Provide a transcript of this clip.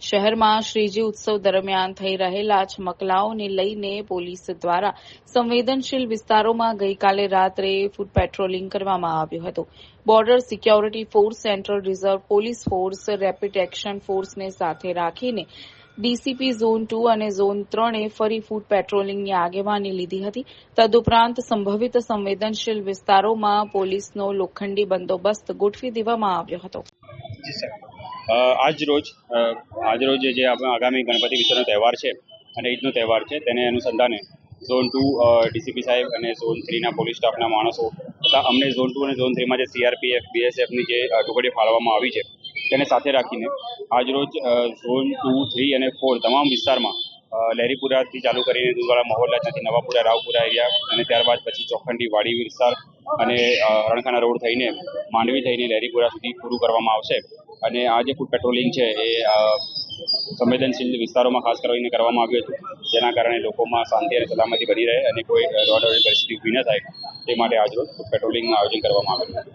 શહેરમાં શ્રીજી ઉત્સવ દરમિયાન થઈ રહેલા ચમકલાઓને લઈને પોલીસ દ્વારા સંવેદનશીલ વિસ્તારોમાં ગઈકાલે રાત્રે ફૂટ પેટ્રોલિંગ કરવામાં આવ્યું હતું. Border security force, central reserve police force, rapid action ફોર્સને સાથે રાખીને ડીસીપી ઝોન 2 અને ઝોન 3એ ફરી ફૂટ પેટ્રોલિંગની આગેવાની લીધી હતી. તદુપરાંત સંભવિત સંવેદનશીલ વિસ્તારોમાં પોલીસનો લોખંડી બંદોબસ્ત ગોઠવી દેવામાં આવ્યો હતો. આજરોજ જે આગામી ગણપતિ વિસર્જનનો તહેવાર છે અને ઈદનો તહેવાર છે તેને અનુસંધાને ઝોન 2 ડીસીપી સાહેબ અને ઝોન 3ના પોલીસ સ્ટાફના માણસો તથા અમને ઝોન 2 અને ઝોન 3માં જે સીઆરપીએફ, બીએસએફની જે ટુકડીઓ ફાળવવામાં આવી છે તેને સાથે રાખીને આજરોજ ઝોન 2, 3 અને 4 તમામ વિસ્તારમાં લહેરીપુરાથી ચાલુ કરીને દૂધવાળા મહોલ્લા, ત્યાંથી નવાપુરા, રાવપુરા એરિયા અને ત્યારબાદ પછી ચોખંડી વાડી વિસ્તાર અને રણખાના રોડ થઈને માંડવી થઈને લહેરીપુરા સુધી પૂરું કરવામાં આવશે. અને આ જે ફૂટ પેટ્રોલિંગ છે એ સંવેદનશીલ વિસ્તારોમાં ખાસ કરીને કરવામાં આવ્યું હતું, જેના કારણે લોકોમાં શાંતિ અને સલામતી બની રહે અને કોઈ દોડાદોડી પરિસ્થિતિ ઊભી ન થાય તે માટે આજરોજ ફૂટ પેટ્રોલિંગનું આયોજન કરવામાં આવ્યું હતું.